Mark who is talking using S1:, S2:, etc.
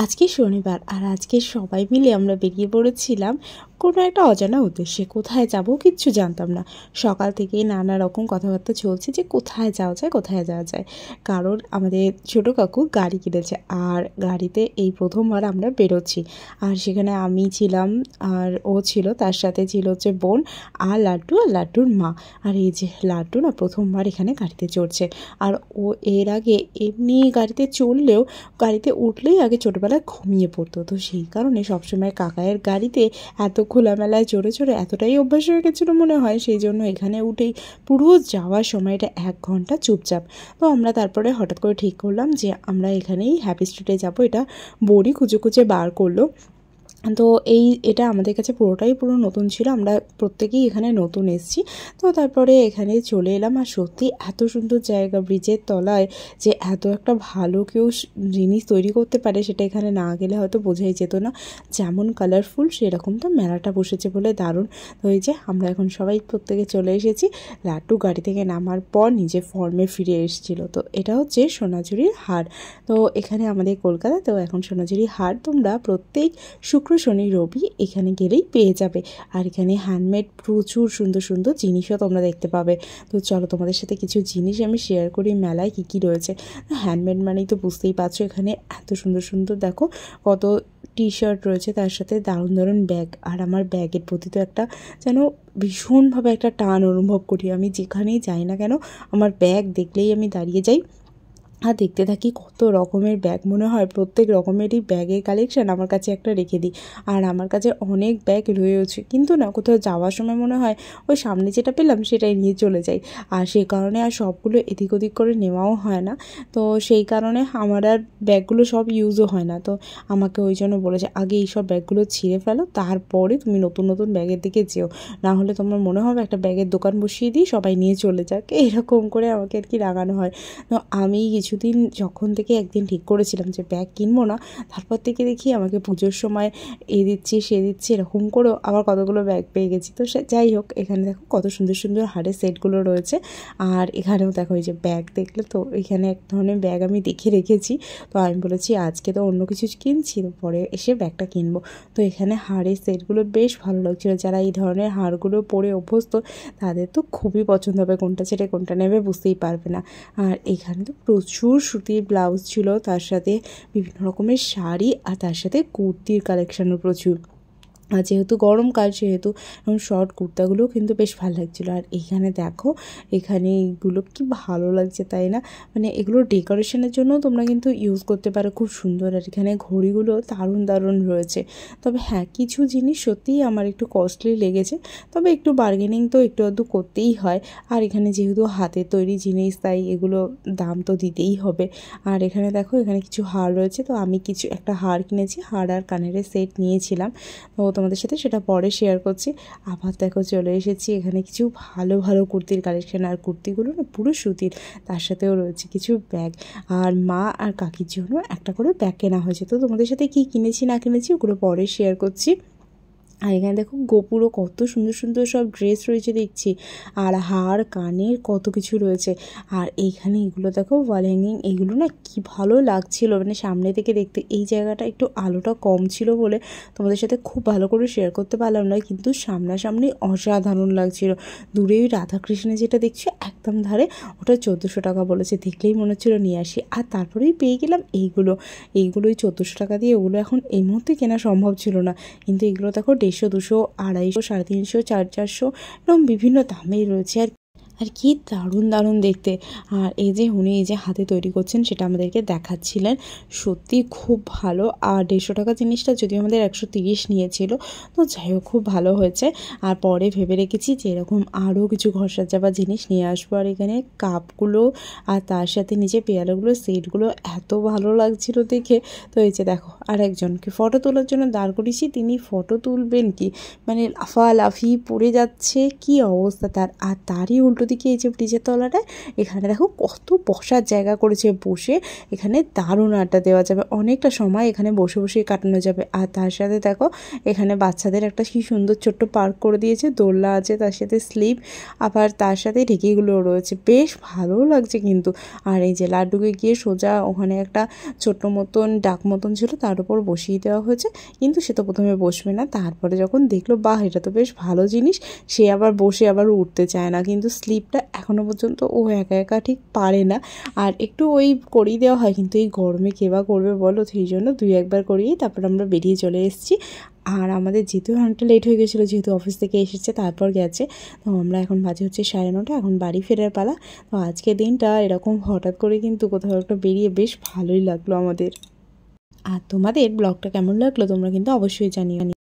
S1: আজকে শনিবার আর আজকে সবাই মিলে আমরা বেরিয়ে পড়েছিলাম কোনো একটা অজানা উদ্দেশ্যে। কোথায় যাব কিচ্ছু জানতাম না। সকাল থেকেই নানা রকম কথাবার্তা চলছে যে কোথায় যাওয়া যায়, কোথায় যাওয়া যায়। কারণ আমাদের ছোটো কাকু গাড়ি কিনেছে আর গাড়িতে এই প্রথমবার আমরা বেরোচ্ছি। আর সেখানে আমি ছিলাম আর ও ছিল, তার সাথে ছিল হচ্ছে বোন আর লাড্ডু আর লাড্ডুর মা। আর এই যে লাড্ডু না প্রথমবার এখানে গাড়িতে চড়ছে। আর ও এর আগে এমনি গাড়িতে চড়লেও গাড়িতে উঠলেই আগে ছোটোবেলায় ঘুমিয়ে পড়তো। তো সেই কারণে সবসময় কাকায়ের গাড়িতে এত খোলামেলায় চড়ে চড়ে এতটাই অভ্যাস হয়ে গেছিলো মনে হয়, সেই জন্য এখানে উঠেই পুরো যাওয়ার সময়টা 1 ঘন্টা চুপচাপ। তো আমরা তারপরে হঠাৎ করে ঠিক করলাম যে আমরা এখানেই হ্যাপি স্ট্রিটে যাবো। এটা বোনই খুঁজে খুঁজে বার করলো। তো এটা আমাদের কাছে পুরোটাই পুরো নতুন ছিল, আমরা প্রত্যেকেই এখানে নতুন এসেছি। তো তারপরে এখানে চলে এলাম আর সত্যি এত সুন্দর জায়গা, ব্রিজের তলায় যে এত একটা ভালো কেউ জিনিস তৈরি করতে পারে সেটা এখানে না গেলে হয়তো বোঝাই যেত না। যেমন কালারফুল সেরকম তো মেলাটা বসেছে বলে দারুণ। তো এই যে আমরা এখন সবাই প্রত্যেকে চলে এসেছি। লাড্ডু গাড়ি থেকে নামার পর নিজের ফর্মে ফিরে এসেছিল। তো এটা হচ্ছে সোনাঝুরির হাট। তো এখানে আমাদের কলকাতাতেও এখন সোনাঝুরির হাট তোমরা প্রত্যেক শুক্র শনি রবি এখানে গেলেই পেয়ে যাবে। আর এখানে হ্যান্ডমেড প্রচুর সুন্দর সুন্দর জিনিসও তোমরা দেখতে পাবে। তো চলো তোমাদের সাথে কিছু জিনিস আমি শেয়ার করি মেলায় কী কী রয়েছে। হ্যান্ডমেড মানেই তো বুঝতেই পারছো, এখানে এত সুন্দর সুন্দর দেখো কত টি শার্ট রয়েছে, তার সাথে দারুণ দারুণ ব্যাগ। আর আমার ব্যাগের প্রতি তো একটা যেন ভীষণভাবে একটা টান অনুভব করি। আমি যেখানেই যাই না কেন আমার ব্যাগ দেখলেই আমি দাঁড়িয়ে যাই আর দেখতে থাকি কত রকমের ব্যাগ। মনে হয় প্রত্যেক রকমেরই ব্যাগের কালেকশান আমার কাছে একটা রেখে দিই। আর আমার কাছে অনেক ব্যাগ রয়েছে, কিন্তু না কোথাও যাওয়ার সময় মনে হয় ওই সামনে যেটা পেলাম সেটাই নিয়ে চলে যাই। আর সেই কারণে আর সবগুলো এদিক ওদিক করে নেওয়াও হয় না। তো সেই কারণে আমার আর ব্যাগগুলো সব ইউজও হয় না। তো আমাকে ওই জন্য বলেছে আগে এই সব ব্যাগগুলো ছিঁড়ে ফেলো, তারপরে তুমি নতুন নতুন ব্যাগের দিকে যেও, না হলে তোমার মনে হবে একটা ব্যাগের দোকান বসিয়ে দিই সবাই নিয়ে চলে যাক, এরকম করে আমাকে আর কি রাগানো হয়। তো আমি কিছুদিন যখন থেকে একদিন ঠিক করেছিলাম যে ব্যাগ কিনবো না, তারপর থেকে দেখি আমাকে পুজোর সময় এ দিচ্ছি সে দিচ্ছি এরকম করেও আবার কতগুলো ব্যাগ পেয়ে গেছি। তো সে যাই হোক, এখানে দেখো কত সুন্দর সুন্দর হারের সেটগুলো রয়েছে। আর এখানেও দেখো এই যে ব্যাগ দেখলে তো, এখানে এক ধরনের ব্যাগ আমি দেখে রেখেছি। তো আমি বলেছি আজকে তো অন্য কিছু কিনছি, তো পরে এসে ব্যাগটা কিনবো। তো এখানে হারের সেটগুলো বেশ ভালো লাগছিলো। যারা এই ধরনের হারগুলো পরে অভ্যস্ত তাদের তো খুবই পছন্দ হবে, কোনটা ছেড়ে কোনটা নেবে বুঝতেই পারবে না। আর এখানে তো প্রচুর সুতির ব্লাউজ ছিল, তার সাথে বিভিন্ন রকমের শাড়ি আর তার সাথে কুর্তির কালেকশানও প্রচুর। আর যেহেতু গরমকাল সেহেতু শর্ট কুর্তাগুলোও কিন্তু বেশ ভালো লাগছিলো। আর এখানে দেখো এখানে এইগুলো কি ভালো লাগছে তাই না, মানে এগুলো ডেকোরেশনের জন্য তোমরা কিন্তু ইউজ করতে পারো, খুব সুন্দর। আর এখানে ঘড়িগুলো দারুণ দারুণ রয়েছে। তবে হ্যাঁ, কিছু জিনিস সত্যিই আমার একটু কস্টলি লেগেছে, তবে একটু বার্গেনিং তো একটু আধটু করতেই হয়। আর এখানে যেহেতু হাতের তৈরি জিনিস তাই এগুলো দাম তো দিতেই হবে। আর এখানে দেখো এখানে কিছু হার রয়েছে, তো আমি একটা হার কিনেছি, হার আর কানের সেট নিয়েছিলাম। তো তোমাদের সাথে সেটা পরে শেয়ার করছি। আবার দেখো চলে এসেছি এখানে কিছু ভালো ভালো কুর্তির কালেকশান। আর কুর্তিগুলো না পুরো সুতির, তার সাথেও রয়েছে কিছু ব্যাগ। আর মা আর কাকির জন্য একটা করে ব্যাগ কেনা হয়েছে। তো তোমাদের সাথে কী কিনেছি না কিনেছি ওগুলো পরে শেয়ার করছি। আর এখানে দেখো গোপুরও কত সুন্দর সুন্দর সব ড্রেস রয়েছে দেখছি। আর হার কানের কত কিছু রয়েছে। আর এইখানে এগুলো দেখো ওয়াল হ্যাঙ্গিং, এগুলো না কি ভালো লাগছিল, মানে সামনে থেকে দেখতে। এই জায়গাটা একটু আলোটা কম ছিল বলে তোমাদের সাথে খুব ভালো করে শেয়ার করতে পারলাম না, কিন্তু সামনাসামনি অসাধারণ লাগছিল। দূরে ওই রাধাকৃষ্ণের যেটা দেখছি একদম ধারে, ওটা 1400 টাকা বলেছে, দেখলেই মনে হচ্ছিলো নিয়ে আসি। আর তারপরেই পেয়ে গেলাম ওই 1400 টাকা দিয়ে ওগুলো এখন এই মুহূর্তে কেনা সম্ভব ছিল না। কিন্তু এগুলো দেখো 150, 200, 250, 350, 450 এরকম বিভিন্ন দামেই রয়েছে। আর কি দারুণ দারুণ দেখতে। আর এই যে উনি এই যে হাতে তৈরি করছেন সেটা আমাদেরকে দেখাচ্ছিলেন, সত্যি খুব ভালো। আর 150 টাকা জিনিসটা যদিও আমাদের 130 নিয়েছিল, তো যাই হোক খুব ভালো হয়েছে। আর পরে ভেবে রেখেছি যে এরকম আরও কিছু ঘর সাজাবার জিনিস নিয়ে আসবো। আর এখানে কাপগুলো আর তার সাথে নিচে পেয়ারাগুলো সেটগুলো এত ভালো লাগছিল দেখে। তো এই যে দেখো আর একজনকে ফটো তোলার জন্য দাঁড় করিয়েছি, তিনি ফটো তুলবেন কি মানে লাফালাফি পড়ে যাচ্ছে, কি অবস্থা তার। আর তারই উল্টো দিকে এই যে ব্রিজের তলাটায় এখানে দেখো কত বসার জায়গা করেছে, বসে এখানে দারুণ আড্ডা দেওয়া যাবে, অনেকটা সময় এখানে বসে বসে কাটানো যাবে। আর তার সাথে দেখো এখানে বাচ্চাদের একটা কি সুন্দর ছোট্ট পার্ক করে দিয়েছে, দোলনা আছে, তার সাথে স্লিপ, আবার তার সাথে ঢেকিগুলো রয়েছে, বেশ ভালো লাগছে কিন্তু। আর এই যে লাড্ডুকে গিয়ে সোজা ওখানে একটা ছোট্ট মতন ডাক মতন ছিল, তার উপর বসিয়ে দেওয়া হয়েছে, কিন্তু সে তো প্রথমে বসবে না, তারপরে যখন দেখলো বাহ এটা তো বেশ ভালো জিনিস, সে আবার বসে আবার উঠতে চায় না, কিন্তু স্লিপটা এখনও পর্যন্ত ও একা একা ঠিক পারে না। আর একটু ওই করিয়ে দেওয়া হয়, কিন্তু এই গরমে কে বা করবে বলো, সেই জন্য 2-1বার করিয়েই তারপর আমরা বেরিয়ে চলে এসেছি। আর আমাদের যেতেও অনেকটা লেট হয়ে গেছিলো, যেহেতু অফিস থেকে এসেছে তারপর গেছে। তো আমরা এখন বাজে হচ্ছে 9:30, এখন বাড়ি ফেরার পালা। তো আজকের দিনটা এরকম হঠাৎ করে কিন্তু কোথাও একটা বেরিয়ে বেশ ভালোই লাগলো আমাদের। আর তোমাদের ব্লগটা কেমন লাগলো তোমরা কিন্তু অবশ্যই জানিও।